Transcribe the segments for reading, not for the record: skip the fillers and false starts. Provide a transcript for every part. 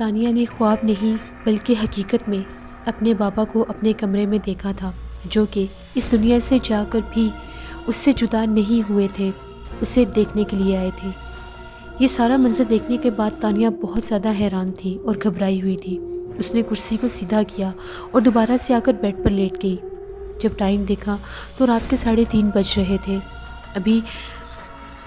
تانیہ نے خواب نہیں بلکہ حقیقت میں اپنے بابا کو اپنے کمرے میں دیکھا تھا، جو کہ اس دنیا سے جا کر بھی اس سے جدا نہیں ہوئے تھے، اسے دیکھنے کے لیے آئے تھے۔ یہ سارا منظر دیکھنے کے بعد تانیہ بہت زیادہ حیران تھی اور گھبرائی ہوئی تھی۔ اس نے کرسی کو سیدھا کیا اور دوبارہ سے آ کر بیڈ پر لیٹ گئی۔ جب ٹائم دیکھا تو رات کے 3:30 بج رہے تھے۔ ابھی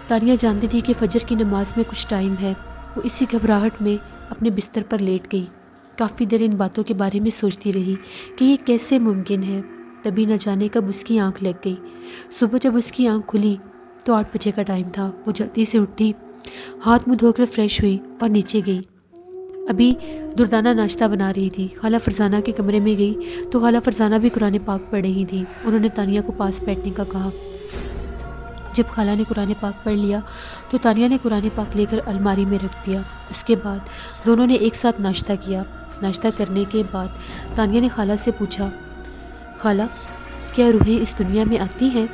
تانیہ جانتی تھی کہ فجر کی نماز میں کچھ ٹائم ہے۔ وہ اسی گھبراہٹ میں اپنے بستر پر لیٹ گئی۔ کافی دیر ان باتوں کے بارے میں سوچتی رہی کہ یہ کیسے ممکن ہے۔ تبھی نہ جانے کب اس کی آنکھ لگ گئی۔ صبح جب اس کی آنکھ کھلی تو 8 بجے کا ٹائم تھا۔ وہ جلدی سے اٹھی، ہاتھ منہ دھو کر فریش ہوئی اور نیچے گئی۔ ابھی دردانہ ناشتہ بنا رہی تھی۔ خالہ فرزانہ کے کمرے میں گئی تو خالہ فرزانہ بھی قرآن پاک پڑھ رہی تھی۔ انہوں نے تانیہ کو پاس بیٹھنے کا کہا۔ جب خالہ نے قرآن پاک پڑھ لیا تو تانیہ نے قرآن پاک لے کر الماری میں رکھ دیا۔ اس کے بعد دونوں نے ایک ساتھ ناشتہ کیا۔ ناشتہ کرنے کے بعد تانیہ نے خالہ سے پوچھا، خالہ کیا روحیں اس دنیا میں آتی ہیں؟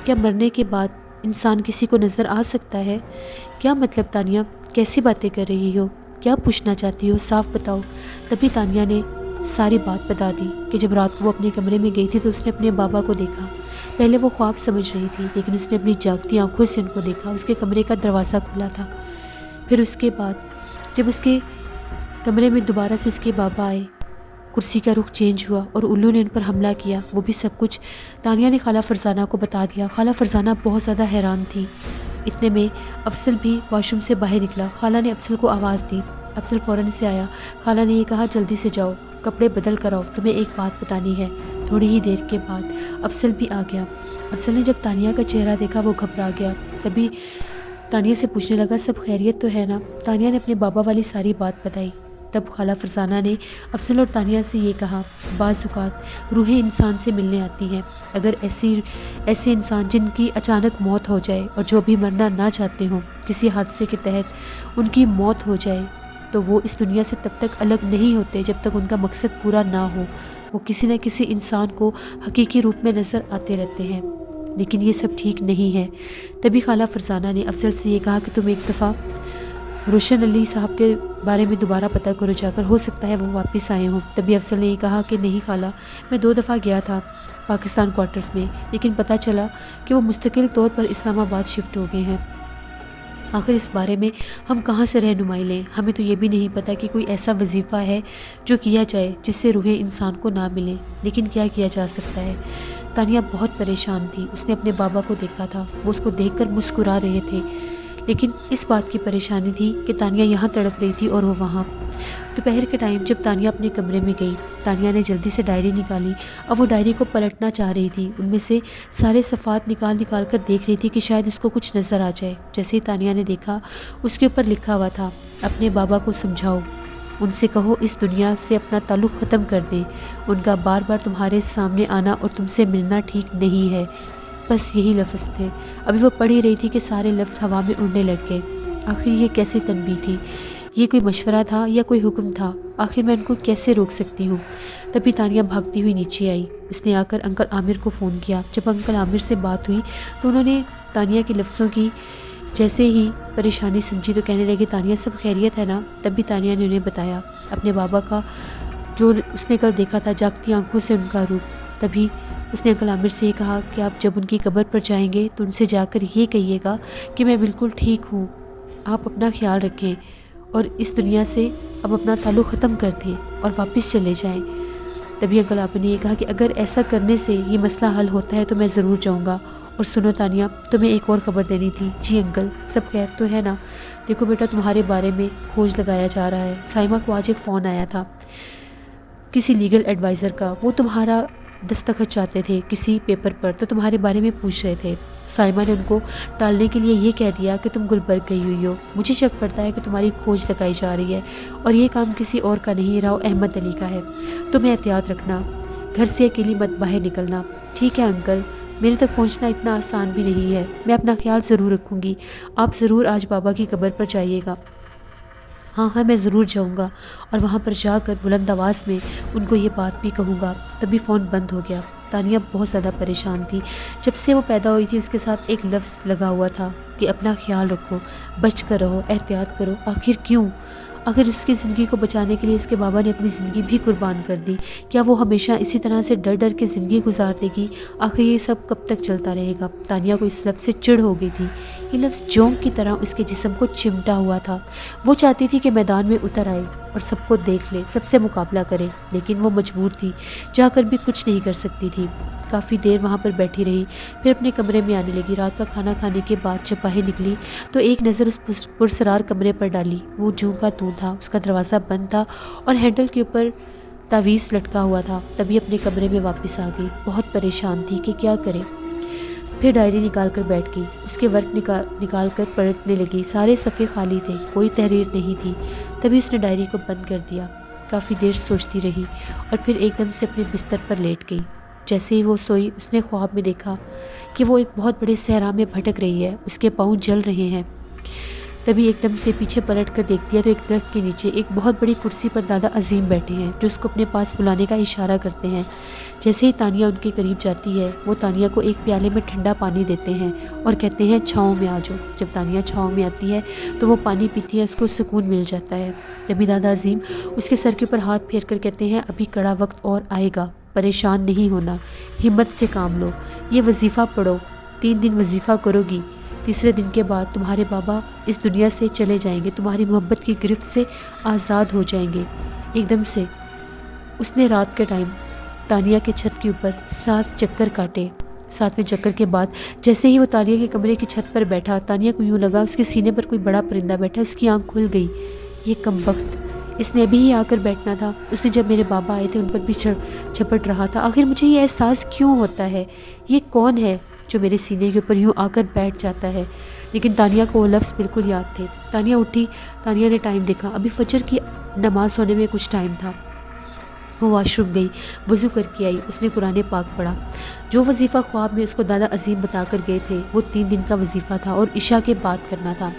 کیا مرنے کے بعد انسان کسی کو نظر آ سکتا ہے؟ کیا مطلب تانیہ، کیسی باتیں کر رہی ہو؟ کیا پوچھنا چاہتی ہو؟ صاف بتاؤ۔ تبھی تانیہ نے ساری بات بتا دی کہ جب رات کو وہ اپنے کمرے میں گئی تھی تو اس نے اپنے بابا کو دیکھا۔ پہلے وہ خواب سمجھ رہی تھی، لیکن اس نے اپنی جاگتی آنکھوں سے ان کو دیکھا۔ اس کے کمرے کا دروازہ کھلا تھا۔ پھر اس کے بعد جب اس کے کمرے میں دوبارہ سے اس کے بابا آئے، کرسی کا رخ چینج ہوا اور الو نے ان پر حملہ کیا۔ وہ بھی سب کچھ تانیہ نے خالہ فرزانہ کو بتا دیا۔ خالہ فرزانہ بہت زیادہ حیران تھی۔ اتنے میں افضل بھی واش روم سے باہر نکلا۔ خالہ نے افضل کو آواز دی۔ افضل فوراً سے آیا۔ خالہ نے یہ کہا، جلدی سے جاؤ، کپڑے بدل کر آؤ، تمہیں ایک بات بتانی ہے۔ تھوڑی ہی دیر کے بعد افضل بھی آ گیا۔ افضل نے جب تانیہ کا چہرہ دیکھا وہ گھبرا گیا۔ تبھی تانیہ سے پوچھنے لگا، سب خیریت تو ہے نا؟ تانیہ نے اپنے بابا والی ساری بات بتائی۔ تب خالہ فرزانہ نے افضل اور تانیہ سے یہ کہا، بعض اوقات روحیں انسان سے ملنے آتی ہیں۔ اگر ایسے انسان جن کی اچانک موت ہو جائے اور جو بھی مرنا نہ چاہتے ہوں، کسی حادثے کے تحت ان کی موت ہو جائے تو وہ اس دنیا سے تب تک الگ نہیں ہوتے جب تک ان کا مقصد پورا نہ ہو۔ وہ کسی نہ کسی انسان کو حقیقی روپ میں نظر آتے رہتے ہیں، لیکن یہ سب ٹھیک نہیں ہے۔ تبھی خالہ فرزانہ نے افضل سے یہ کہا کہ تم ایک دفعہ روشن علی صاحب کے بارے میں دوبارہ پتہ کرو جا کر، ہو سکتا ہے وہ واپس آئے ہوں۔ تبھی افضل نے یہ کہا کہ نہیں خالہ، میں 2 دفعہ گیا تھا پاکستان کوارٹرز میں، لیکن پتہ چلا کہ وہ مستقل طور پر اسلام آباد شفٹ ہو گئے ہیں۔ آخر اس بارے میں ہم کہاں سے رہنمائی لیں؟ ہمیں تو یہ بھی نہیں پتہ کہ کوئی ایسا وظیفہ ہے جو کیا جائے جس سے روحیں انسان کو نہ ملیں، لیکن کیا کیا جا سکتا ہے؟ تانیہ بہت پریشان تھی۔ اس نے اپنے بابا کو دیکھا تھا، وہ اس کو دیکھ کر مسکرا رہے تھے، لیکن اس بات کی پریشانی تھی کہ تانیہ یہاں تڑپ رہی تھی اور وہ وہاں۔ دوپہر کے ٹائم جب تانیہ اپنے کمرے میں گئی، تانیہ نے جلدی سے ڈائری نکالی اور وہ ڈائری کو پلٹنا چاہ رہی تھی۔ ان میں سے سارے صفحات نکال کر دیکھ رہی تھی کہ شاید اس کو کچھ نظر آ جائے۔ جیسے ہی تانیہ نے دیکھا، اس کے اوپر لکھا ہوا تھا، اپنے بابا کو سمجھاؤ، ان سے کہو اس دنیا سے اپنا تعلق ختم کر دیں، ان کا بار بار تمہارے سامنے آنا اور تم سے ملنا ٹھیک نہیں ہے۔ بس یہی لفظ تھے۔ ابھی وہ پڑھ ہی رہی تھی کہ سارے لفظ ہوا میں اڑنے لگ گئے۔ آخر یہ کیسی تنبیہ تھی؟ یہ کوئی مشورہ تھا یا کوئی حکم تھا؟ آخر میں ان کو کیسے روک سکتی ہوں؟ تبھی تانیہ بھاگتی ہوئی نیچے آئی۔ اس نے آ کر انکل عامر کو فون کیا۔ جب انکل عامر سے بات ہوئی تو انہوں نے تانیہ کے لفظوں کی جیسے ہی پریشانی سمجھی تو کہنے لگے، تانیہ سب خیریت ہے نا؟ تبھی تانیہ نے انہیں بتایا اپنے بابا کا جو اس نے کل دیکھا تھا، جاگتی آنکھوں سے ان کا روپ۔ تبھی اس نے انکل عامر سے یہ کہا کہ آپ جب ان کی قبر پر جائیں گے تو ان سے جا کر یہ کہیے گا کہ میں بالکل ٹھیک ہوں، آپ اپنا خیال رکھیں اور اس دنیا سے اب اپنا تعلق ختم کر دیں اور واپس چلے جائیں۔ تبھی انکل عامر نے یہ کہا کہ اگر ایسا کرنے سے یہ مسئلہ حل ہوتا ہے تو میں ضرور جاؤں گا۔ اور سنو تانیہ، تمہیں ایک اور خبر دینی تھی۔ جی انکل، سب خیر تو ہے نا؟ دیکھو بیٹا، تمہارے بارے میں کھوج لگایا جا رہا ہے۔ سائمہ کو آج ایک فون آیا تھا کسی لیگل ایڈوائزر کا، وہ تمہارا دستخط چاہتے تھے کسی پیپر پر، تو تمہارے بارے میں پوچھ رہے تھے۔ سائمہ نے ان کو ٹالنے کے لیے یہ کہہ دیا کہ تم گلبرگ گئی ہوئی ہو۔ مجھے شک پڑتا ہے کہ تمہاری کھوج لگائی جا رہی ہے اور یہ کام کسی اور کا نہیں، راؤ احمد علی کا ہے۔ تمہیں احتیاط رکھنا، گھر سے اکیلی مت باہر نکلنا۔ ٹھیک ہے انکل، میرے تک پہنچنا اتنا آسان بھی نہیں ہے، میں اپنا خیال ضرور رکھوں گی۔ آپ ضرور آج بابا کی قبر پر جائیے گا۔ ہاں میں ضرور جاؤں گا اور وہاں پر جا کر بلند آواز میں ان کو یہ بات بھی کہوں گا۔ تبھی فون بند ہو گیا۔ تانیہ بہت زیادہ پریشان تھی۔ جب سے وہ پیدا ہوئی تھی اس کے ساتھ ایک لفظ لگا ہوا تھا کہ اپنا خیال رکھو، بچ کر رہو، احتیاط کرو۔ آخر کیوں؟ اگر اس کی زندگی کو بچانے کے لیے اس کے بابا نے اپنی زندگی بھی قربان کر دی، کیا وہ ہمیشہ اسی طرح سے ڈر ڈر کے زندگی گزار دے گی؟ آخر یہ سب کب تک چلتا رہے گا؟ تانیہ کو اس لفظ سے چڑ ہو گئی تھی۔ یہ لفظ جونک کی طرح اس کے جسم کو چمٹا ہوا تھا۔ وہ چاہتی تھی کہ میدان میں اتر آئے اور سب کو دیکھ لے، سب سے مقابلہ کرے، لیکن وہ مجبور تھی، جا کر بھی کچھ نہیں کر سکتی تھی۔ کافی دیر وہاں پر بیٹھی رہی، پھر اپنے کمرے میں آنے لگی۔ رات کا کھانا کھانے کے بعد جب باہر نکلی تو ایک نظر اس پرسرار کمرے پر ڈالی۔ وہ جوں کا توں تھا، اس کا دروازہ بند تھا اور ہینڈل کے اوپر تعویذ لٹکا ہوا تھا۔ تبھی اپنے کمرے میں واپس آ گئی، بہت پریشان تھی کہ کیا کرے۔ پھر ڈائری نکال کر بیٹھ گئی، اس کے ورک نکال کر پلٹنے لگی۔ سارے صفحے خالی تھے، کوئی تحریر نہیں تھی۔ تبھی اس نے ڈائری کو بند کر دیا۔ کافی دیر سوچتی رہی اور پھر ایک دم سے اپنے بستر پر لیٹ گئی۔ جیسے ہی وہ سوئی، اس نے خواب میں دیکھا کہ وہ ایک بہت بڑے صحرا میں بھٹک رہی ہے، اس کے پاؤں جل رہے ہیں۔ تبھی ایک دم سے پیچھے پلٹ کر دیکھتی ہے تو ایک درخت کے نیچے ایک بہت بڑی کرسی پر دادا عظیم بیٹھے ہیں، جو اس کو اپنے پاس بلانے کا اشارہ کرتے ہیں۔ جیسے ہی تانیہ ان کے قریب جاتی ہے، وہ تانیہ کو ایک پیالے میں ٹھنڈا پانی دیتے ہیں اور کہتے ہیں چھاؤں میں آ جاؤ۔ جب تانیہ چھاؤں میں آتی ہے تو وہ پانی پیتی ہے، اس کو سکون مل جاتا ہے۔ تبھی دادا عظیم اس کے سر کے اوپر ہاتھ پھیر کر کہتے ہیں ابھی کڑا وقت اور آئے گا، پریشان نہیں ہونا، ہمت سے کام لو، یہ وظیفہ پڑھو، 3 دن وظیفہ کرو گی، تیسرے دن کے بعد تمہارے بابا اس دنیا سے چلے جائیں گے، تمہاری محبت کی گرفت سے آزاد ہو جائیں گے۔ ایک دم سے اس نے رات کے ٹائم تانیہ کے چھت کے اوپر 7 چکر کاٹے۔ 7ویں چکر کے بعد جیسے ہی وہ تانیہ کے کمرے کی چھت پر بیٹھا، تانیہ کو یوں لگا اس کے سینے پر کوئی بڑا پرندہ بیٹھا، اس کی آنکھ کھل گئی۔ یہ کمبخت، اس نے ابھی ہی آ کر بیٹھنا تھا، اس نے جب میرے بابا آئے تھے ان پر بھی چھپٹ رہا تھا، آخر مجھے یہ احساس کیوں ہوتا ہے؟ یہ کون ہے جو میرے سینے کے اوپر یوں آ کر بیٹھ جاتا ہے؟ لیکن تانیہ کو وہ لفظ بالکل یاد تھے۔ تانیہ اٹھی، تانیہ نے ٹائم دیکھا، ابھی فجر کی نماز ہونے میں کچھ ٹائم تھا۔ وہ واش روم گئی، وضو کر کے آئی، اس نے قرآن پاک پڑھا۔ جو وظیفہ خواب میں اس کو دادا عظیم بتا کر گئے تھے وہ 3 دن کا وظیفہ تھا اور عشاء کے بعد کرنا تھا،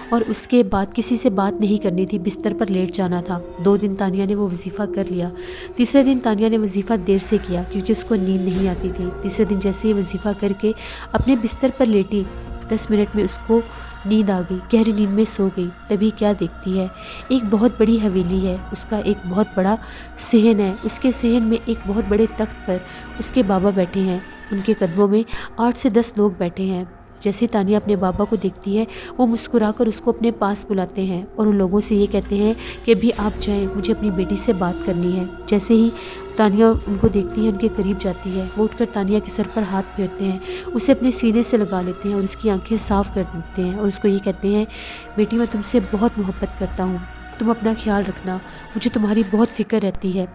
اور اس کے بعد کسی سے بات نہیں کرنی تھی، بستر پر لیٹ جانا تھا۔ 2 دن تانیہ نے وہ وظیفہ کر لیا۔ تیسرے دن تانیہ نے وظیفہ دیر سے کیا کیونکہ اس کو نیند نہیں آتی تھی۔ تیسرے دن جیسے ہی وظیفہ کر کے اپنے بستر پر لیٹی، 10 منٹ میں اس کو نیند آ گئی، گہری نیند میں سو گئی۔ تبھی کیا دیکھتی ہے، ایک بہت بڑی حویلی ہے، اس کا ایک بہت بڑا صحن ہے، اس کے صحن میں ایک بہت بڑے تخت پر اس کے بابا بیٹھے ہیں، ان کے قدموں میں 8 سے 10 لوگ بیٹھے ہیں۔ جیسے تانیہ اپنے بابا کو دیکھتی ہے، وہ مسکرا کر اس کو اپنے پاس بلاتے ہیں اور ان لوگوں سے یہ کہتے ہیں کہ ابھی آپ جائیں، مجھے اپنی بیٹی سے بات کرنی ہے۔ جیسے ہی تانیہ ان کو دیکھتی ہے، ان کے قریب جاتی ہے، وہ اٹھ کر تانیہ کے سر پر ہاتھ پھیرتے ہیں، اسے اپنے سینے سے لگا لیتے ہیں اور اس کی آنکھیں صاف کر دیتے ہیں اور اس کو یہ کہتے ہیں بیٹی میں تم سے بہت محبت کرتا ہوں، تم اپنا خیال رکھنا، مجھے تمہاری بہت فکر رہتی ہے،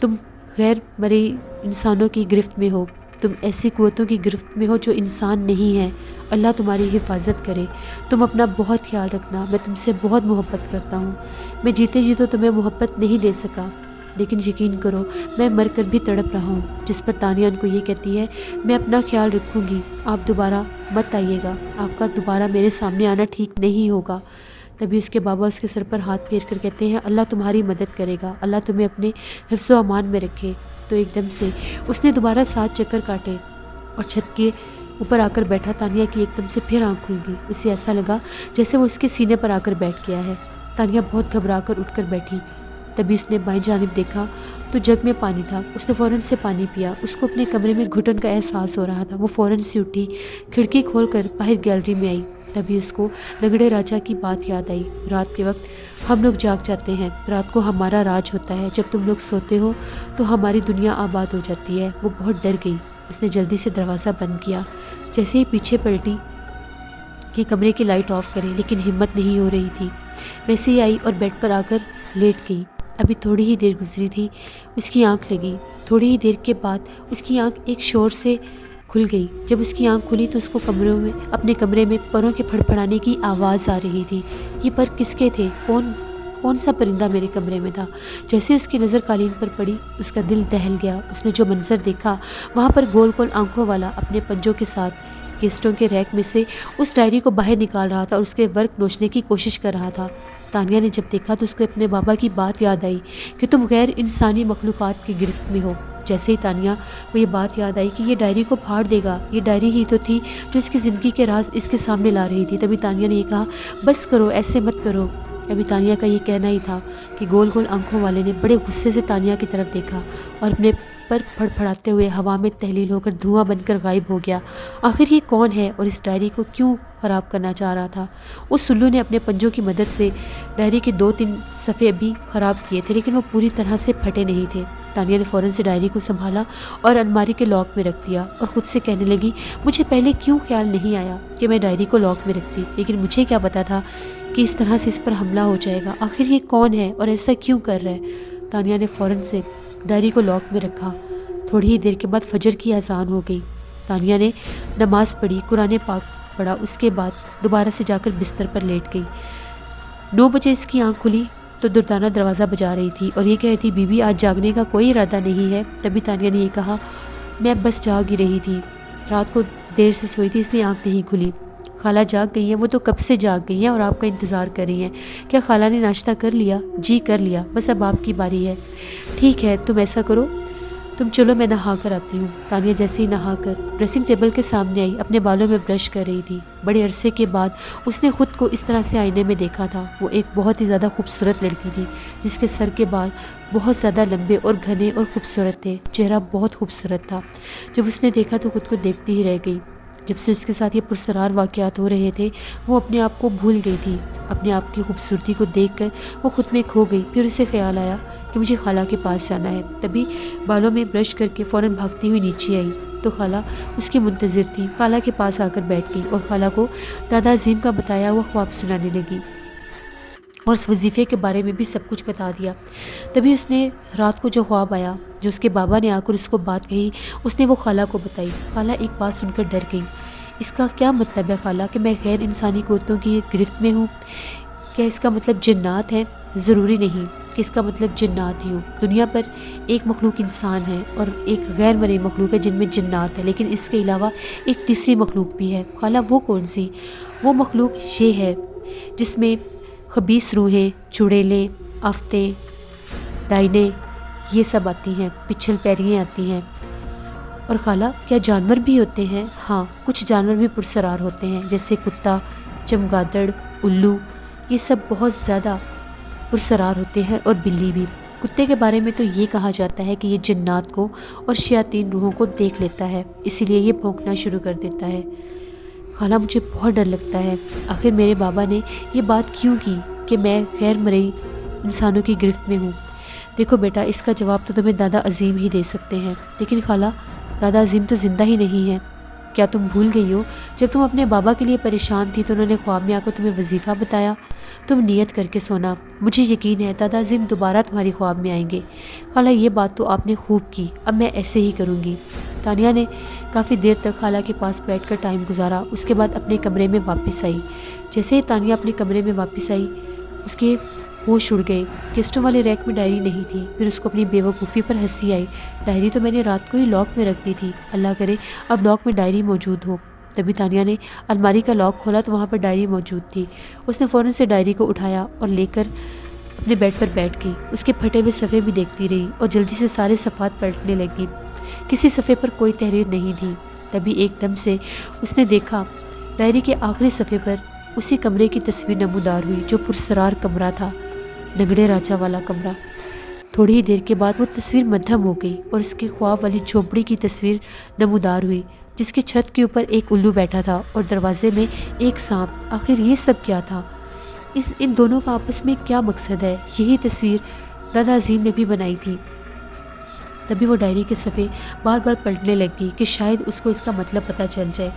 تم غیر مرئی انسانوں کی گرفت میں ہو، تم ایسی قوتوں کی گرفت میں ہو جو انسان نہیں ہے، اللہ تمہاری حفاظت کرے، تم اپنا بہت خیال رکھنا، میں تم سے بہت محبت کرتا ہوں، میں جیتے جی تو تمہیں محبت نہیں دے سکا، لیکن یقین کرو میں مر کر بھی تڑپ رہا ہوں۔ جس پر تانیہ ان کو یہ کہتی ہے میں اپنا خیال رکھوں گی، آپ دوبارہ مت آئیے گا، آپ کا دوبارہ میرے سامنے آنا ٹھیک نہیں ہوگا۔ تبھی اس کے بابا اس کے سر پر ہاتھ پھیر کر کہتے ہیں اللہ تمہاری مدد کرے گا، اللہ تمہیں اپنے حفظ و امان میں رکھے۔ تو ایک دم سے اس نے دوبارہ 7 چکر کاٹے اور چھت کے اوپر آ کر بیٹھا۔ تانیہ کی ایک دم سے پھر آنکھ کھل گئی، اسے ایسا لگا جیسے وہ اس کے سینے پر آ کر بیٹھ گیا ہے۔ تانیہ بہت گھبرا کر اٹھ کر بیٹھی۔ تبھی اس نے بائیں جانب دیکھا تو جگ میں پانی تھا، اس نے فوراً سے پانی پیا، اس کو اپنے کمرے میں گھٹن کا احساس ہو رہا تھا۔ وہ فوراً سے اٹھی، کھڑکی کھول کر باہر گیلری میں آئی۔ تبھی اس کو لنگڑے راجا کی بات یاد آئی، رات کے وقت ہم لوگ جاگ جاتے ہیں، رات کو ہمارا راج ہوتا ہے، جب تم لوگ سوتے ہو تو ہماری دنیا آباد ہو جاتی ہے۔ وہ بہت ڈر گئی، اس نے جلدی سے دروازہ بند کیا، جیسے ہی پیچھے پلٹی کہ کمرے کی لائٹ آف کرے، لیکن ہمت نہیں ہو رہی تھی، ویسے ہی آئی اور بیڈ پر آ کر لیٹ گئی۔ ابھی تھوڑی ہی دیر گزری تھی، اس کی آنکھ لگی، تھوڑی ہی دیر کے بعد اس کی آنکھ ایک شور سے کھل گئی۔ جب اس کی آنکھ کھلی تو اس کو اپنے کمرے میں پروں کے پھڑپھڑانے کی آواز آ رہی تھی۔ یہ پر کس کے تھے؟ کون سا پرندہ میرے کمرے میں تھا؟ جیسے اس کی نظر قالین پر پڑی، اس کا دل دہل گیا۔ اس نے جو منظر دیکھا، وہاں پر گول گول آنکھوں والا اپنے پنجوں کے ساتھ کیسٹوں کے ریک میں سے اس ڈائری کو باہر نکال رہا تھا اور اس کے ورق نوچنے کی کوشش کر رہا تھا۔ تانیہ نے جب دیکھا تو اس کو اپنے بابا کی بات یاد آئی کہ تم غیر انسانی مخلوقات کی گرفت میں ہو، جیسے ہی تانیہ کو یہ بات یاد آئی کہ یہ ڈائری کو پھاڑ دے گا، یہ ڈائری ہی تو تھی جو اس کی زندگی کے راز اس کے سامنے لا رہی تھی، تبھی تانیہ نے یہ کہا بس کرو، ایسے مت کرو۔ ابھی تانیہ کا یہ کہنا ہی تھا کہ گول گول آنکھوں والے نے بڑے غصے سے تانیہ کی طرف دیکھا اور اپنے پر پھڑپھڑاتے ہوئے ہوا میں تحلیل ہو کر دھواں بن کر غائب ہو گیا۔ آخر یہ کون ہے اور اس ڈائری کو کیوں خراب کرنا چاہ رہا تھا؟ اس سلو نے اپنے پنجوں کی مدد سے ڈائری کے 2-3 صفحے بھی خراب کیے تھے، لیکن وہ پوری طرح سے پھٹے نہیں تھے۔ تانیہ نے فوراً سے ڈائری کو سنبھالا اور الماری کے لاک میں رکھ دیا اور خود سے کہنے لگی مجھے پہلے کیوں خیال نہیں آیا کہ میں ڈائری کو لاک میں رکھتی، لیکن مجھے کیا پتا تھا کہ اس طرح سے اس پر حملہ ہو جائے گا۔ آخر یہ کون ہے اور ایسا کیوں کر رہا ہے؟ تانیہ نے فوراً سے ڈائری کو لاک میں رکھا۔ تھوڑی ہی دیر کے بعد فجر کی اذان ہو گئی۔ تانیہ نے نماز پڑھی، قرآن پاک پڑھا، اس کے بعد دوبارہ سے جا کر بستر پر لیٹ گئی۔ 9 بجے اس کی آنکھ کھلی تو دردانہ دروازہ بجا رہی تھی اور یہ کہہ رہی تھی بی بی آج جاگنے کا کوئی ارادہ نہیں ہے۔ تبھی تانیہ نے یہ کہا میں بس جاگ ہی رہی تھی، رات کو دیر سے سوئی تھی اس لیے آنکھ نہیں کھلی۔ خالہ جاگ گئی ہیں؟ وہ تو کب سے جاگ گئی ہیں اور آپ کا انتظار کر رہی ہیں۔ کیا خالہ نے ناشتہ کر لیا؟ جی کر لیا، بس اب آپ کی باری ہے۔ ٹھیک ہے تم ایسا کرو، تم چلو میں نہا کر آتی ہوں۔ تانیہ جیسے ہی نہا کر ڈریسنگ ٹیبل کے سامنے آئی، اپنے بالوں میں برش کر رہی تھی۔ بڑے عرصے کے بعد اس نے خود کو اس طرح سے آئینے میں دیکھا تھا۔ وہ ایک بہت ہی زیادہ خوبصورت لڑکی تھی جس کے سر کے بال بہت زیادہ لمبے اور گھنے اور خوبصورت تھے، چہرہ بہت خوبصورت تھا۔ جب اس نے دیکھا تو خود کو دیکھتی ہی رہ گئی۔ جب سے اس کے ساتھ یہ پرسرار واقعات ہو رہے تھے وہ اپنے آپ کو بھول گئی تھی۔ اپنے آپ کی خوبصورتی کو دیکھ کر وہ خود میں کھو گئی۔ پھر اسے خیال آیا کہ مجھے خالہ کے پاس جانا ہے۔ تبھی بالوں میں برش کر کے فوراً بھاگتی ہوئی نیچے آئی تو خالہ اس کی منتظر تھی۔ خالہ کے پاس آ کر بیٹھ گئی اور خالہ کو دادا عظیم کا بتایا ہوا خواب سنانے لگی اور اس وظیفے کے بارے میں بھی سب کچھ بتا دیا۔ تبھی اس نے رات کو جو خواب آیا، جو اس کے بابا نے آ کر اس کو بات کہی، اس نے وہ خالہ کو بتائی۔ خالہ ایک بات سن کر ڈر گئی۔ اس کا کیا مطلب ہے خالہ کہ میں غیر انسانی قوتوں کی گرفت میں ہوں؟ کیا اس کا مطلب جنات ہیں؟ ضروری نہیں کہ اس کا مطلب جنات ہی ہوں۔ دنیا پر ایک مخلوق انسان ہے اور ایک غیر مرئی مخلوق ہے جن میں جنات ہے، لیکن اس کے علاوہ ایک تیسری مخلوق بھی ہے۔ خالہ وہ کون سی؟ وہ مخلوق یہ ہے جس میں خبیث روحیں، چڑیلیں، آفتیں، ڈائنے یہ سب آتی ہیں، پچھل پیریاں آتی ہیں۔ اور خالہ کیا جانور بھی ہوتے ہیں؟ ہاں کچھ جانور بھی پرسرار ہوتے ہیں، جیسے کتا، چمگادڑ، الو، یہ سب بہت زیادہ پرسرار ہوتے ہیں، اور بلی بھی۔ کتے کے بارے میں تو یہ کہا جاتا ہے کہ یہ جنات کو اور شیاطین روحوں کو دیکھ لیتا ہے، اسی لیے یہ بھونکنا شروع کر دیتا ہے۔ خالہ مجھے بہت ڈر لگتا ہے، آخر میرے بابا نے یہ بات کیوں کی کہ میں غیر مرئی انسانوں کی گرفت میں ہوں؟ دیکھو بیٹا اس کا جواب تو تمہیں دادا عظیم ہی دے سکتے ہیں، لیکن خالہ دادا عظیم تو زندہ ہی نہیں ہے۔ کیا تم بھول گئی ہو جب تم اپنے بابا کے لیے پریشان تھی تو انہوں نے خواب میں آ کر تمہیں وظیفہ بتایا؟ تم نیت کر کے سونا، مجھے یقین ہے دادا عظیم دوبارہ تمہاری خواب میں آئیں گے۔ خالہ یہ بات تو آپ نے خوب کی، اب میں ایسے ہی کروں گی۔ تانیہ نے کافی دیر تک خالہ کے پاس بیٹھ کر ٹائم گزارا، اس کے بعد اپنے کمرے میں واپس آئی۔ جیسے ہی تانیہ اپنے کمرے میں واپس آئی اس کے ہوش اڑ گئے، گیسٹوں والے ریک میں ڈائری نہیں تھی۔ پھر اس کو اپنی بے وقوفی پر ہنسی آئی، ڈائری تو میں نے رات کو ہی لاک میں رکھ دی تھی، اللہ کرے اب لاک میں ڈائری موجود ہو۔ تبھی تانیہ نے الماری کا لاک کھولا تو وہاں پر ڈائری موجود تھی۔ اس نے فوراً سے ڈائری کو اٹھایا اور لے کر اپنے بیڈ پر بیٹھ گئی۔ اس کے پھٹے ہوئے صفحے بھی دیکھتی رہی اور جلدی سے سارے صفحات پلٹنے لگی، کسی صفحے پر کوئی تحریر نہیں تھی۔ تبھی ایک دم سے اس نے دیکھا ڈائری کے آخری صفحے پر اسی کمرے کی تصویر نمودار ہوئی جو پرسرار کمرہ تھا، لنگڑے راجا والا کمرہ۔ تھوڑی ہی دیر کے بعد وہ تصویر مدھم ہو گئی اور اس کے خواب والی جھونپڑی کی تصویر نمودار ہوئی جس کی چھت کے اوپر ایک الو بیٹھا تھا اور دروازے میں ایک سانپ۔ آخر یہ سب کیا تھا؟ ان دونوں کا آپس میں کیا مقصد ہے؟ یہی تصویر دادا عظیم نے بھی بنائی تھی۔ تبھی وہ ڈائری کے صفحے بار بار پلٹنے لگ گئی کہ شاید اس کو اس کا مطلب پتہ چل جائے۔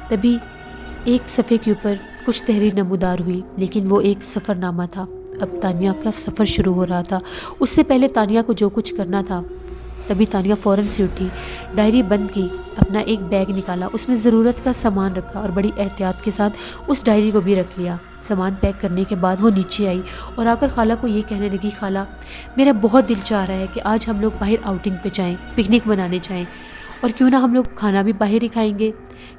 تبھی ایک صفحے کے اوپر کچھ تحریر نمودار ہوئی، لیکن وہ ایک سفر نامہ تھا۔ اب تانیہ کا سفر شروع ہو رہا تھا، اس سے پہلے تانیہ کو جو کچھ کرنا تھا۔ تبھی تانیہ فوراً سے اٹھی، ڈائری بند کی، اپنا ایک بیگ نکالا، اس میں ضرورت کا سامان رکھا اور بڑی احتیاط کے ساتھ اس ڈائری کو بھی رکھ لیا۔ سامان پیک کرنے کے بعد وہ نیچے آئی اور آ کر خالہ کو یہ کہنے لگی، خالہ میرا بہت دل چاہ رہا ہے کہ آج ہم لوگ باہر آؤٹنگ پہ جائیں، پکنک منانے جائیں، اور کیوں نہ ہم لوگ کھانا بھی باہر ہی کھائیں گے۔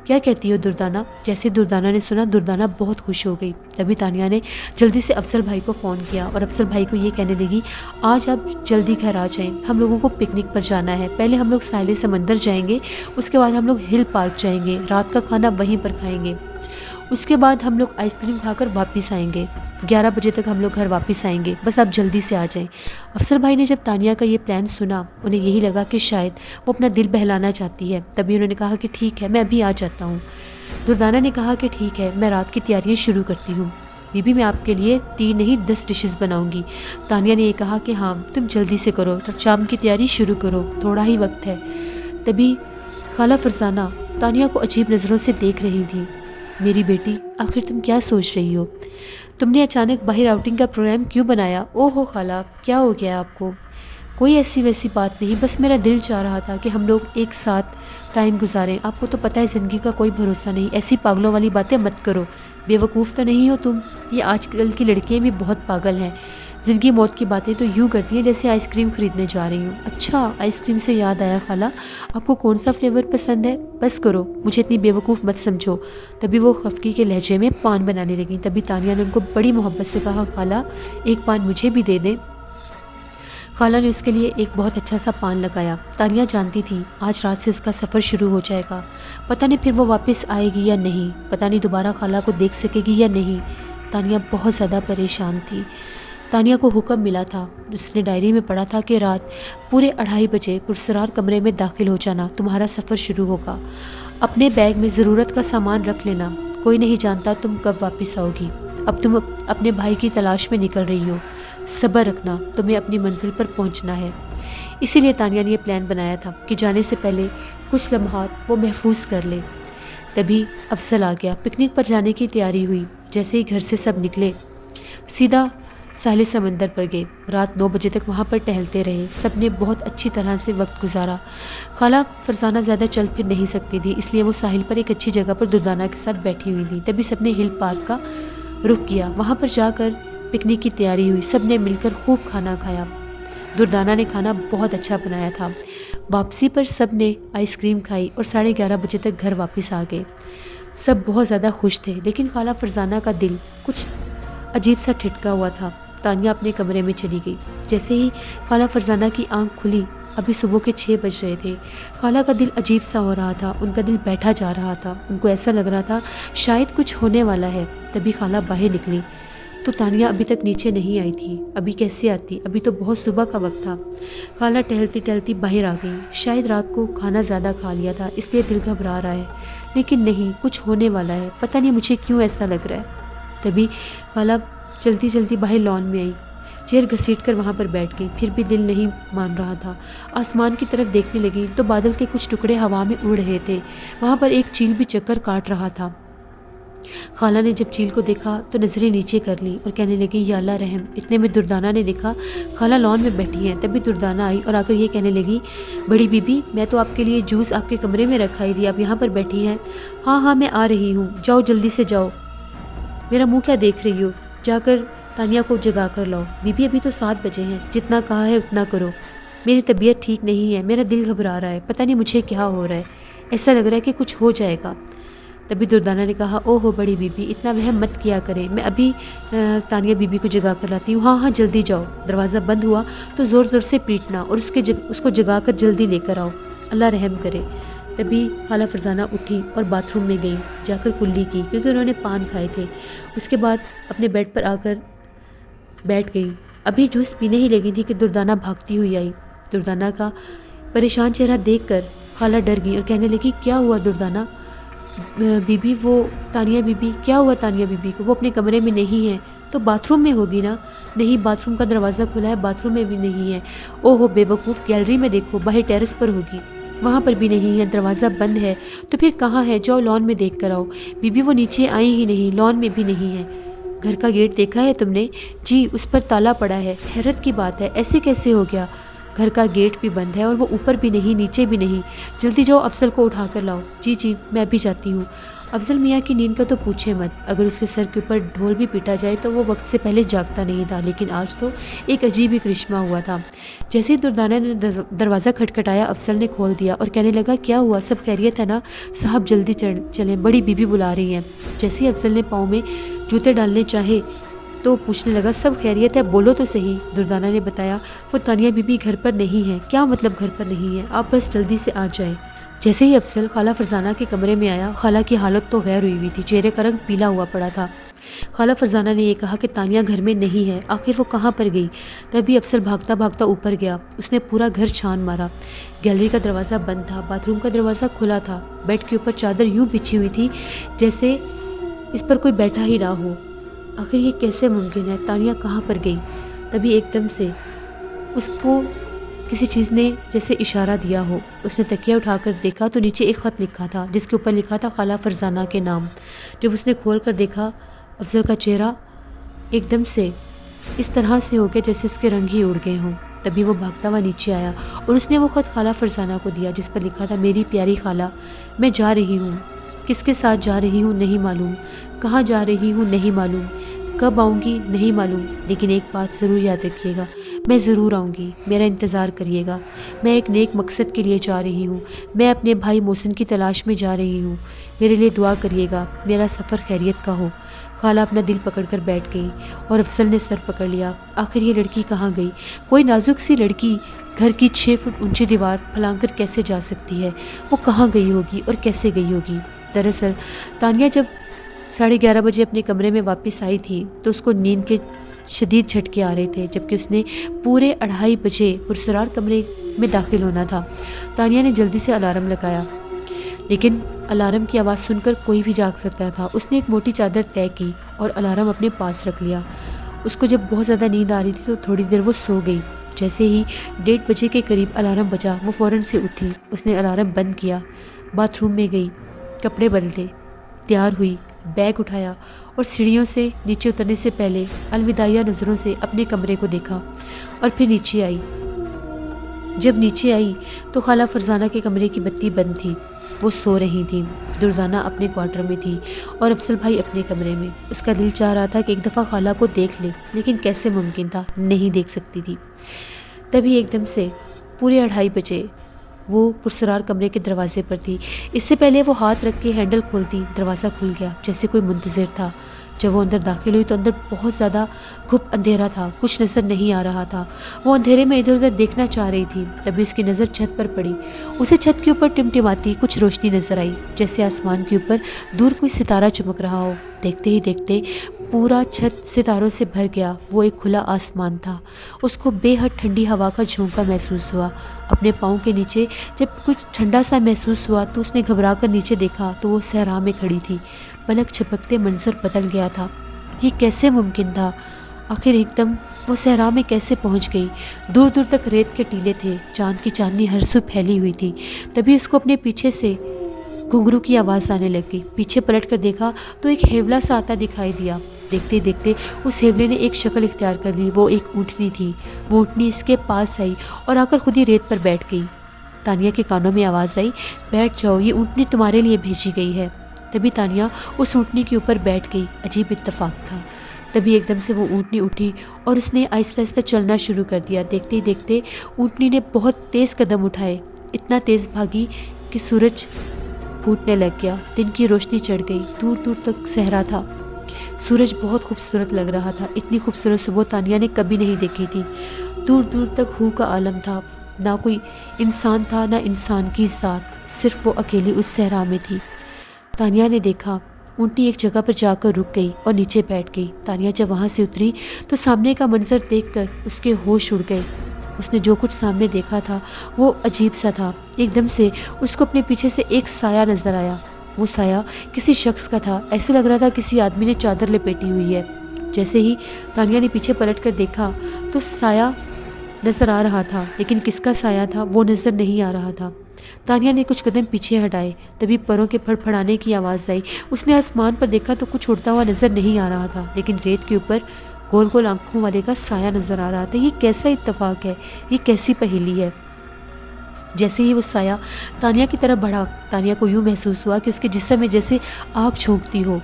کیا کہتی ہو دردانہ؟ جیسے دردانہ نے سنا دردانہ بہت خوش ہو گئی۔ تبھی تانیہ نے جلدی سے افضل بھائی کو فون کیا اور افضل بھائی کو یہ کہنے لگی آج آپ جلدی گھر آ جائیں، ہم لوگوں کو پکنک پر جانا ہے۔ پہلے ہم لوگ ساحل سمندر جائیں گے، اس کے بعد ہم لوگ ہل پارک جائیں گے، رات کا کھانا وہیں پر کھائیں گے، اس کے بعد ہم لوگ آئس کریم کھا کر واپس آئیں گے، 11 بجے تک ہم لوگ گھر واپس آئیں گے، بس آپ جلدی سے آ جائیں۔ افسر بھائی نے جب تانیہ کا یہ پلان سنا انہیں یہی لگا کہ شاید وہ اپنا دل بہلانا چاہتی ہے، تبھی انہوں نے کہا کہ ٹھیک ہے میں ابھی آ جاتا ہوں۔ دردانہ نے کہا کہ ٹھیک ہے میں رات کی تیاریاں شروع کرتی ہوں، بی بی میں آپ کے لیے 3 نہیں 10 ڈشز بناؤں گی۔ تانیہ نے یہ کہا کہ ہاں تم جلدی سے کرو، تب شام کی تیاری شروع کرو، تھوڑا ہی وقت ہے۔ تبھی خالہ فرزانہ تانیہ کو عجیب نظروں سے دیکھ رہی تھی۔ میری بیٹی آخر تم کیا سوچ رہی ہو؟ تم نے اچانک باہر آؤٹنگ کا پروگرام کیوں بنایا؟ او ہو خالہ کیا ہو گیا آپ کو؟ کوئی ایسی ویسی بات نہیں، بس میرا دل چاہ رہا تھا کہ ہم لوگ ایک ساتھ ٹائم گزاریں۔ آپ کو تو پتہ ہے زندگی کا کوئی بھروسہ نہیں، ایسی پاگلوں والی باتیں مت کرو، بے وقوف تو نہیں ہو تم؟ یہ آج کل کی لڑکیاں بھی بہت پاگل ہیں، زندگی موت کی باتیں تو یوں کرتی ہیں جیسے آئس کریم خریدنے جا رہی ہوں۔ اچھا آئس کریم سے یاد آیا خالہ آپ کو کون سا فلیور پسند ہے؟ بس کرو مجھے اتنی بے وقوف مت سمجھو۔ تبھی وہ خفگی کے لہجے میں پان بنانے لگیں۔ تبھی تانیہ نے ان کو بڑی محبت سے کہا خالہ ایک پان مجھے بھی دے دیں۔ خالہ نے اس کے لیے ایک بہت اچھا سا پان لگایا۔ تانیہ جانتی تھی آج رات سے اس کا سفر شروع ہو جائے گا، پتہ نہیں پھر وہ واپس آئے گی یا نہیں، پتہ نہیں دوبارہ خالہ کو دیکھ سکے گی یا نہیں۔ تانیہ بہت زیادہ پریشان تھی۔ تانیہ کو حکم ملا تھا، اس نے ڈائری میں پڑھا تھا کہ رات پورے 2:30 بجے پرسرار کمرے میں داخل ہو جانا، تمہارا سفر شروع ہوگا۔ اپنے بیگ میں ضرورت کا سامان رکھ لینا، کوئی نہیں جانتا تم کب واپس آؤ گی۔ اب تم اپنے بھائی کی تلاش میں نکل رہی ہو، صبر رکھنا، تمہیں اپنی منزل پر پہنچنا ہے۔ اسی لیے تانیہ نے یہ پلان بنایا تھا کہ جانے سے پہلے کچھ لمحات وہ محفوظ کر لے۔ تبھی افضل آ گیا، پکنک پر جانے کی تیاری ہوئی۔ جیسے ہی گھر سے سب نکلے سیدھا ساحل سمندر پر گئے۔ رات 9 بجے تک وہاں پر ٹہلتے رہے، سب نے بہت اچھی طرح سے وقت گزارا۔ خالہ فرزانہ زیادہ چل پھر نہیں سکتی تھی، اس لیے وہ ساحل پر ایک اچھی جگہ پر دردانہ کے ساتھ بیٹھی ہوئی تھی۔ تبھی سب نے ہل پارک کا رخ کیا، وہاں پر جا کر پکنک کی تیاری ہوئی، سب نے مل کر خوب کھانا کھایا۔ دردانہ نے کھانا بہت اچھا بنایا تھا۔ واپسی پر سب نے آئس کریم کھائی اور 11:30 بجے تک گھر واپس آ گئے۔ سب بہت زیادہ خوش تھے، لیکن خالہ فرزانہ کا دل کچھ عجیب سا ٹھٹکا ہوا تھا۔ تانیہ اپنے کمرے میں چلی گئی۔ جیسے ہی خالہ فرزانہ کی آنکھ کھلی، ابھی صبح کے 6 بج رہے تھے۔ خالہ کا دل عجیب سا ہو رہا تھا، ان کا دل بیٹھا جا رہا تھا، ان کو ایسا لگ رہا تھا شاید کچھ ہونے والا ہے۔ تبھی خالہ باہر نکلی تو تانیہ ابھی تک نیچے نہیں آئی تھی۔ ابھی کیسے آتی؟ ابھی تو بہت صبح کا وقت تھا۔ خالہ ٹہلتی ٹہلتی باہر آ گئی۔ شاید رات کو کھانا زیادہ کھا لیا تھا، اس لیے دل گھبرا رہا ہے، لیکن نہیں کچھ ہونے والا ہے، پتہ نہیں مجھے کیوں ایسا لگ رہا ہے۔ تبھی خالہ جلدی جلدی باہر لان میں آئی، چیئر گھسیٹ کر وہاں پر بیٹھ گئی، پھر بھی دل نہیں مان رہا تھا۔ آسمان کی طرف دیکھنے لگی تو بادل کے کچھ ٹکڑے ہوا میں اڑ رہے تھے، وہاں پر ایک چیل بھی چکر کاٹ رہا تھا۔ خالہ نے جب چیل کو دیکھا تو نظریں نیچے کر لی اور کہنے لگی یا اللہ رحم۔ اتنے میں دردانہ نے دیکھا خالہ لان میں بیٹھی ہیں، تبھی دردانہ آئی اور آ کر یہ کہنے لگی بڑی بی بی میں تو آپ کے لیے جوس آپ کے کمرے میں رکھا ہی تھی، آپ یہاں پر بیٹھی ہیں۔ ہاں ہاں میں آ رہی ہوں، جاؤ جلدی سے جاؤ، میرا منہ کیا دیکھ رہی ہو، جا کر تانیہ کو جگا کر لاؤ۔ بی بی ابھی تو 7 بجے ہیں، جتنا کہا ہے اتنا کرو، میری طبیعت ٹھیک نہیں ہے، میرا دل گھبرا رہا ہے، پتہ نہیں مجھے کیا ہو رہا ہے، ایسا لگ رہا ہے کہ کچھ ہو جائے گا۔ تبھی دردانہ نے کہا او ہو بڑی بی بی اتنا وہم مت کیا کریں، میں ابھی تانیہ بی بی کو جگا کر لاتی ہوں۔ ہاں ہاں جلدی جاؤ، دروازہ بند ہوا تو زور زور سے پیٹنا اور اس کو جگا کر جلدی لے کر آؤ، اللہ رحم کرے۔ تبھی خالہ فرزانہ اٹھی اور باتھ روم میں گئی، جا کر کلی کی، کیونکہ انہوں نے پان کھائے تھے۔ اس کے بعد اپنے بیڈ پر آ کر بیٹھ گئی، ابھی جوس پینے ہی لگی تھی کہ دردانہ بھاگتی ہوئی آئی۔ دردانہ کا پریشان چہرہ دیکھ کر خالہ ڈر گئی اور کہنے لگی کیا ہوا دردانہ؟ بی بی وہ تانیہ بی بی کیا ہوا؟ تانیہ بی بی کو وہ اپنے کمرے میں نہیں ہے تو باتھ روم میں ہوگی نا؟ نہیں باتھ روم کا دروازہ کھلا ہے، باتھ روم میں بھی نہیں ہے۔ او ہو بے وقوف، گیلری میں دیکھو، باہر ٹیرس پر ہوگی، وہاں پر بھی نہیں ہے، دروازہ بند ہے، تو پھر کہاں ہے؟ جاؤ لان میں دیکھ کر آؤ۔ بی بی وہ نیچے آئی ہی نہیں، لان میں بھی نہیں ہے۔ گھر کا گیٹ دیکھا ہے تم نے؟ جی اس پر تالا پڑا ہے۔ حیرت کی بات ہے، ایسے کیسے ہو گیا؟ گھر کا گیٹ بھی بند ہے اور وہ اوپر بھی نہیں نیچے بھی نہیں، جلدی جاؤ افضل کو اٹھا کر لاؤ۔ جی جی میں بھی جاتی ہوں۔ افضل میاں کی نیند کا تو پوچھے مت، اگر اس کے سر کے اوپر ڈھول بھی پیٹا جائے تو وہ وقت سے پہلے جاگتا نہیں تھا، لیکن آج تو ایک عجیب ہی کرشمہ ہوا تھا۔ جیسے ہی دردانہ نے دروازہ کھٹکھٹایا، افضل نے کھول دیا اور کہنے لگا کیا ہوا، سب خیریت ہے نا؟ صاحب جلدی چلیں، بڑی بیوی بلا رہی ہیں۔ جیسے ہی افضل نے پاؤں میں جوتے ڈالنے چاہے تو پوچھنے لگا سب خیریت ہے، بولو تو صحیح۔ دردانہ نے بتایا وہ تانیہ بی بی گھر پر نہیں ہے۔ کیا مطلب گھر پر نہیں ہے؟ آپ بس جلدی سے آ جائیں۔ جیسے ہی افضل خالہ فرزانہ کے کمرے میں آیا، خالہ کی حالت تو غیر ہوئی ہوئی تھی، چہرے کا رنگ پیلا ہوا پڑا تھا۔ خالہ فرزانہ نے یہ کہا کہ تانیہ گھر میں نہیں ہے، آخر وہ کہاں پر گئی؟ تبھی افضل بھاگتا بھاگتا اوپر گیا، اس نے پورا گھر چھان مارا۔ گیلری کا دروازہ بند تھا، باتھ روم کا دروازہ کھلا تھا، بیڈ کے اوپر چادر یوں بچھی ہوئی تھی جیسے اس پر کوئی بیٹھا ہی نہ ہو۔ آخر یہ کیسے ممکن ہے؟ تانیہ کہاں پر گئی؟ تبھی ایک دم سے اس کو کسی چیز نے جیسے اشارہ دیا ہو، اس نے تکیہ اٹھا کر دیکھا تو نیچے ایک خط لکھا تھا جس کے اوپر لکھا تھا خالہ فرزانہ کے نام۔ جب اس نے کھول کر دیکھا، افضل کا چہرہ ایک دم سے اس طرح سے ہو گیا جیسے اس کے رنگ ہی اڑ گئے ہوں۔ تبھی وہ بھاگتا ہوا نیچے آیا اور اس نے وہ خط خالہ فرزانہ کو دیا جس پر لکھا تھا میری پیاری خالہ، میں جا رہی ہوں، کس کے ساتھ جا رہی ہوں نہیں معلوم، کہاں جا رہی ہوں نہیں معلوم، کب آؤں گی نہیں معلوم، لیکن ایک بات ضرور یاد رکھیے گا، میں ضرور آؤں گی، میرا انتظار کریے گا، میں ایک نیک مقصد کے لیے جا رہی ہوں، میں اپنے بھائی محسن کی تلاش میں جا رہی ہوں، میرے لیے دعا کریے گا، میرا سفر خیریت کا ہو۔ خالہ اپنا دل پکڑ کر بیٹھ گئی اور افضل نے سر پکڑ لیا، آخر یہ لڑکی کہاں گئی؟ کوئی نازک سی لڑکی گھر کی 6 فٹ اونچی دیوار پھلانگ کر کیسے جا سکتی ہے؟ وہ کہاں گئی ہوگی اور کیسے گئی ہوگی؟ دراصل تانیہ جب 11:30 بجے اپنے کمرے میں واپس آئی تھی تو اس کو نیند کے شدید جھٹکے آ رہے تھے، جبکہ اس نے پورے 2:30 بجے پرسرار کمرے میں داخل ہونا تھا۔ تانیہ نے جلدی سے الارم لگایا، لیکن الارم کی آواز سن کر کوئی بھی جاگ سکتا تھا۔ اس نے ایک موٹی چادر طے کی اور الارم اپنے پاس رکھ لیا۔ اس کو جب بہت زیادہ نیند آ رہی تھی تو تھوڑی دیر وہ سو گئی۔ جیسے ہی 1:30 بجے کے قریب الارم بجا، وہ فوراً سے اٹھی، اس نے الارم بند کیا، باتھ روم میں گئی، کپڑے بدلے، تیار ہوئی، بیگ اٹھایا اور سیڑھیوں سے نیچے اترنے سے پہلے الوداعیہ نظروں سے اپنے کمرے کو دیکھا اور پھر نیچے آئی۔ جب نیچے آئی تو خالہ فرزانہ کے کمرے کی بتی بند تھی، وہ سو رہی تھیں۔ دردانہ اپنے کوارٹر میں تھی اور افضل بھائی اپنے کمرے میں۔ اس کا دل چاہ رہا تھا کہ ایک دفعہ خالہ کو دیکھ لے، لیکن کیسے ممکن تھا؟ نہیں دیکھ سکتی تھی۔ تبھی ایک دم سے پورے 2:30 بجے وہ پرسرار کمرے کے دروازے پر تھی۔ اس سے پہلے وہ ہاتھ رکھ کے ہینڈل کھولتی، دروازہ کھل گیا جیسے کوئی منتظر تھا۔ جب وہ اندر داخل ہوئی تو اندر بہت زیادہ گھپ اندھیرا تھا، کچھ نظر نہیں آ رہا تھا۔ وہ اندھیرے میں ادھر ادھر دیکھنا چاہ رہی تھی، تبھی اس کی نظر چھت پر پڑی۔ اسے چھت کے اوپر ٹمٹماتی کچھ روشنی نظر آئی، جیسے آسمان کے اوپر دور کوئی ستارہ چمک رہا ہو۔ دیکھتے ہی دیکھتے پورا چھت ستاروں سے بھر گیا۔ وہ ایک کھلا آسمان تھا۔ اس کو بے حد ٹھنڈی ہوا کا جھونکا محسوس ہوا۔ اپنے پاؤں کے نیچے جب کچھ ٹھنڈا سا محسوس ہوا تو اس نے گھبرا کر نیچے دیکھا تو وہ صحرا میں کھڑی تھی۔ پلک جھپکتے منظر بدل گیا تھا۔ یہ کیسے ممکن تھا؟ آخر ایک دم وہ صحرا میں کیسے پہنچ گئی؟ دور دور تک ریت کے ٹیلے تھے، چاند کی چاندنی ہر سو پھیلی ہوئی تھی۔ تبھی اس کو اپنے پیچھے سے گھنگرو کی آواز آنے لگی۔ پیچھے پلٹ کر دیکھا تو ایک ہیولا سا آتا دکھائی دیا۔ دیکھتے دیکھتے اس ہیولے نے ایک شکل اختیار کر لی۔ وہ ایک اونٹنی تھی۔ وہ اونٹنی اس کے پاس آئی اور آ کر خود ہی ریت پر بیٹھ گئی۔ تانیہ کے کانوں میں آواز آئی، بیٹھ جاؤ، یہ اونٹنی تمہارے لیے بھیجی گئی ہے۔ تبھی تانیہ اس اونٹنی کے اوپر بیٹھ گئی۔ عجیب اتفاق تھا۔ تبھی ایک دم سے وہ اونٹنی اٹھی اور اس نے آہستہ آہستہ چلنا شروع کر دیا۔ دیکھتے ہی دیکھتے اونٹنی نے بہت تیز قدم اٹھائے، اتنا تیز بھاگی کہ سورج پھوٹنے لگ گیا، دن کی روشنی چڑھ گئی، دور دور تک صحرا تھا۔ سورج بہت خوبصورت لگ رہا تھا، اتنی خوبصورت صبح تانیہ نے کبھی نہیں دیکھی تھی۔ دور دور تک ہو کا عالم تھا، نہ کوئی انسان تھا نہ انسان کی ذات، صرف وہ اکیلی اس صحرا میں تھی۔ تانیہ نے دیکھا اونٹنی ایک جگہ پر جا کر رک گئی اور نیچے بیٹھ گئی۔ تانیہ جب وہاں سے اتری تو سامنے کا منظر دیکھ کر اس کے ہوش اڑ گئے۔ اس نے جو کچھ سامنے دیکھا تھا وہ عجیب سا تھا۔ ایک دم سے اس کو اپنے پیچھے سے ایک سایہ نظر آیا۔ وہ سایہ کسی شخص کا تھا، ایسے لگ رہا تھا کسی آدمی نے چادر لپیٹی ہوئی ہے۔ جیسے ہی تانیہ نے پیچھے پلٹ کر دیکھا تو سایہ نظر آ رہا تھا، لیکن کس کا سایہ تھا وہ نظر نہیں آ رہا تھا۔ تانیہ نے کچھ قدم پیچھے ہٹائے، تبھی پروں کے پھڑ پھڑانے کی آواز آئی۔ اس نے آسمان پر دیکھا تو کچھ اڑتا ہوا نظر نہیں آ رہا تھا، لیکن ریت کے اوپر گول گول آنکھوں والے کا سایہ نظر آ رہا تھا۔ یہ کیسا اتفاق ہے؟ یہ کیسی پہیلی ہے؟ جیسے ہی وہ سایہ تانیہ کی طرف بڑھا، تانیہ کو یوں محسوس ہوا کہ اس کے جسم میں جیسے آگ جھونکتی ہو۔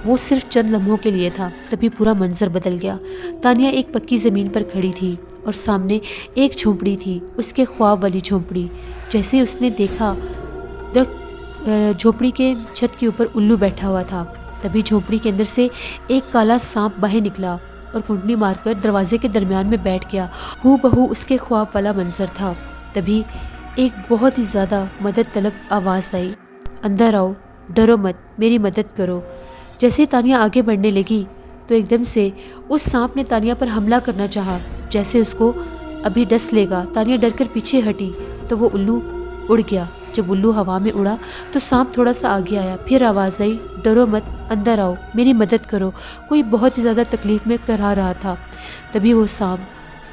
وہ صرف چند لمحوں کے لیے تھا، تبھی پورا منظر بدل گیا۔ تانیہ ایک پکی زمین پر کھڑی تھی اور سامنے ایک جھونپڑی تھی، اس کے خواب والی جھونپڑی۔ جیسے اس نے دیکھا جھونپڑی کے چھت کے اوپر الو بیٹھا ہوا تھا، تبھی جھونپڑی کے اندر سے ایک کالا سانپ باہر نکلا اور کنڈی مار کر دروازے کے درمیان میں بیٹھ گیا۔ ہو بہو اس کے خواب والا منظر تھا۔ تبھی ایک بہت ہی زیادہ مدد طلب آواز آئی، اندر آؤ، ڈرو مت، میری مدد کرو۔ جیسے ہی تانیہ آگے بڑھنے لگی تو ایک دم سے اس سانپ نے تانیہ پر حملہ کرنا چاہا، جیسے اس کو ابھی ڈس لے گا۔ تانیہ ڈر کر پیچھے ہٹی تو وہ الو اڑ گیا۔ جب الو ہوا میں اڑا تو سانپ تھوڑا سا آگے آیا، پھر آواز آئی، ڈرو مت، اندر آؤ، میری مدد کرو۔ کوئی بہت ہی زیادہ تکلیف میں کرا رہا تھا۔ تبھی وہ سانپ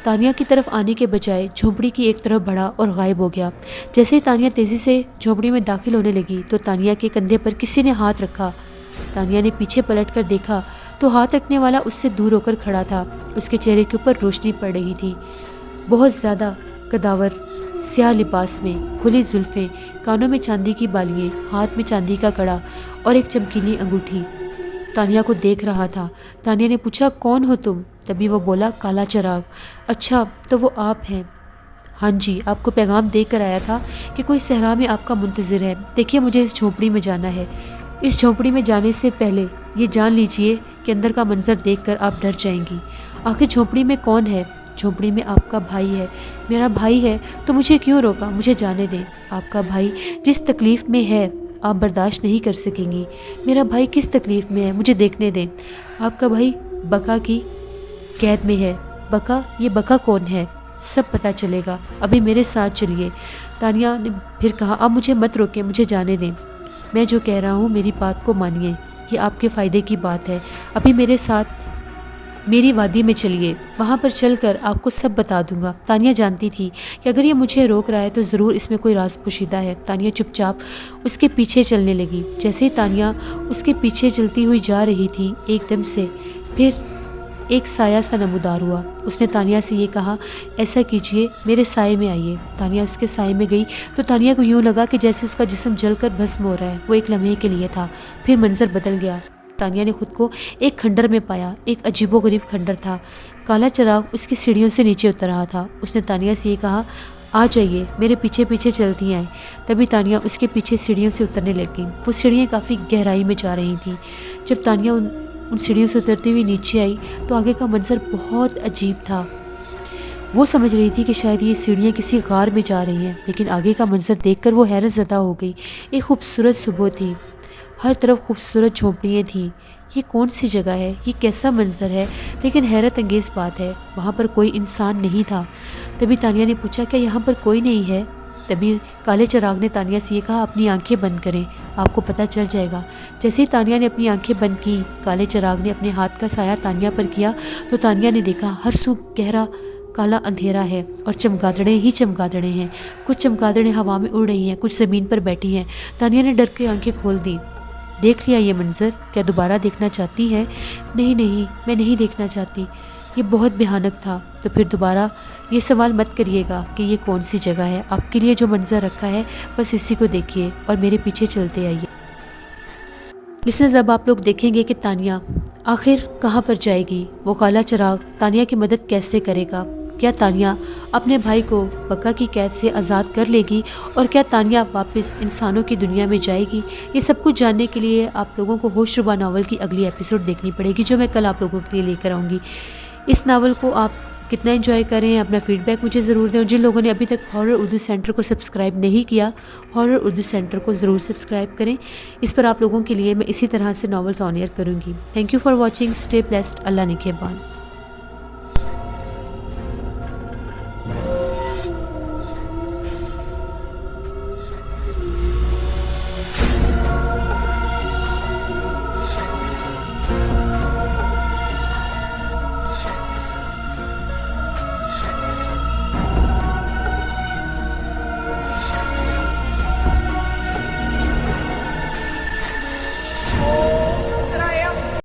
تانیہ کی طرف آنے کے بجائے جھونپڑی کی ایک طرف بڑھا اور غائب ہو گیا۔ جیسے ہی تانیہ تیزی سے جھونپڑی میں داخل ہونے لگی تو تانیہ کے کندھے پر کسی نے ہاتھ رکھا۔ تانیہ نے پیچھے پلٹ کر دیکھا تو ہاتھ رکھنے والا اس سے دور ہو کر کھڑا تھا۔ اس کے چہرے کے اوپر روشنی پڑ رہی تھی، بہت زیادہ قداور سیاہ لباس میں، کھلی زلفیں، کانوں میں چاندی کی بالیاں، ہاتھ میں چاندی کا کڑا اور ایک چمکیلی انگوٹھی۔ تانیہ کو دیکھ رہا تھا۔ تانیہ نے پوچھا، کون ہو تم؟ تبھی وہ بولا، کالا چراغ۔ اچھا، تو وہ آپ ہیں؟ ہاں جی، آپ کو پیغام دے کر آیا تھا کہ کوئی صحرا میں آپ کا منتظر ہے۔ دیکھیے، مجھے اس جھونپڑی میں جانا ہے۔ اس جھونپڑی میں جانے سے پہلے یہ جان لیجئے کہ اندر کا منظر دیکھ کر آپ ڈر جائیں گی۔ آخر جھونپڑی میں کون ہے؟ جھونپڑی میں آپ کا بھائی ہے۔ میرا بھائی ہے تو مجھے کیوں روکا؟ مجھے جانے دیں۔ آپ کا بھائی جس تکلیف میں ہے آپ برداشت نہیں کر سکیں گی۔ میرا بھائی کس تکلیف میں ہے؟ مجھے دیکھنے دیں۔ آپ کا بھائی بکا کی قید میں ہے۔ بکا؟ یہ بکا کون ہے؟ سب پتہ چلے گا، ابھی میرے ساتھ چلیے۔ تانیہ نے پھر کہا، اب مجھے مت روکیں، مجھے جانے دیں۔ میں جو کہہ رہا ہوں میری بات کو مانیے، یہ آپ کے فائدے کی بات ہے۔ ابھی میرے ساتھ میری وادی میں چلیے، وہاں پر چل کر آپ کو سب بتا دوں گا۔ تانیہ جانتی تھی کہ اگر یہ مجھے روک رہا ہے تو ضرور اس میں کوئی راز پوشیدہ ہے۔ تانیہ چپ چاپ اس کے پیچھے چلنے لگی۔ جیسے ہی تانیہ اس کے پیچھے چلتی ہوئی جا رہی تھی، ایک دم سے پھر ایک سایہ سا نمودار ہوا۔ اس نے تانیہ سے یہ کہا، ایسا کیجئے، میرے سائے میں آئیے۔ تانیہ اس کے سائے میں گئی تو تانیہ کو یوں لگا کہ جیسے اس کا جسم جل کر بھسم ہو رہا ہے۔ وہ ایک لمحے کے لیے تھا، پھر منظر بدل گیا۔ تانیہ نے خود کو ایک کھنڈر میں پایا، ایک عجیب و غریب کھنڈر تھا۔ کالا چراغ اس کی سیڑھیوں سے نیچے اتر رہا تھا۔ اس نے تانیہ سے یہ کہا، آ جائیے، میرے پیچھے پیچھے چلتی آئیں۔ تبھی تانیہ اس کے پیچھے سیڑھیوں سے اترنے لگی۔ وہ سیڑھیاں کافی گہرائی میں جا رہی تھیں۔ جب تانیہ ان سیڑھیوں سے اترتی ہوئی نیچے آئی تو آگے کا منظر بہت عجیب تھا۔ وہ سمجھ رہی تھی کہ شاید یہ سیڑھیاں کسی غار میں جا رہی ہیں، لیکن آگے کا منظر دیکھ کر وہ حیرت زدہ ہو گئی۔ ایک خوبصورت صبح تھی، ہر طرف خوبصورت جھونپڑیاں تھیں۔ یہ کون سی جگہ ہے؟ یہ کیسا منظر ہے؟ لیکن حیرت انگیز بات ہے، وہاں پر کوئی انسان نہیں تھا۔ تبھی تانیہ نے پوچھا، کیا یہاں پر کوئی نہیں ہے؟ تبھی کالے چراغ نے تانیہ سے یہ کہا، اپنی آنکھیں بند کریں، آپ کو پتہ چل جائے گا۔ جیسے ہی تانیہ نے اپنی آنکھیں بند کی، کالے چراغ نے اپنے ہاتھ کا سایہ تانیہ پر کیا تو تانیہ نے دیکھا ہر سو گہرا کالا اندھیرا ہے اور چمگادڑیں ہی چمگادڑیں ہیں۔ کچھ چمگادڑیں ہوا میں اڑ رہی ہیں، کچھ زمین پر بیٹھی ہیں۔ تانیہ نے ڈر کے آنکھیں کھول دیں۔ دیکھ لیا یہ منظر؟ کیا دوبارہ دیکھنا چاہتی ہے؟ نہیں نہیں، میں نہیں دیکھنا چاہتی، یہ بہت بھیانک تھا۔ تو پھر دوبارہ یہ سوال مت کریے گا کہ یہ کون سی جگہ ہے۔ آپ کے لیے جو منظر رکھا ہے بس اسی کو دیکھیے اور میرے پیچھے چلتے آئیے۔ لسنرز، اب آپ لوگ دیکھیں گے کہ تانیہ آخر کہاں پر جائے گی۔ وہ کالا چراغ تانیہ کی مدد کیسے کرے گا؟ کیا تانیہ اپنے بھائی کو بکا کی قید سے آزاد کر لے گی؟ اور کیا تانیہ واپس انسانوں کی دنیا میں جائے گی؟ یہ سب کچھ جاننے کے لیے آپ لوگوں کو ہوش ربا ناول کی اگلی ایپیسوڈ دیکھنی پڑے گی، جو میں کل آپ لوگوں کے لیے لے کر آؤں گی۔ اس ناول کو آپ کتنا انجوائے کریں، اپنا فیڈ بیک مجھے ضرور دیں، اور جن لوگوں نے ابھی تک ہارر اردو سینٹر کو سبسکرائب نہیں کیا، ہارر اردو سینٹر کو ضرور سبسکرائب کریں۔ اس پر آپ لوگوں کے لیے میں اسی طرح سے ناولز آن ایئر کروں گی۔ Thank you for watching, stay blessed, اللہ نگہبان۔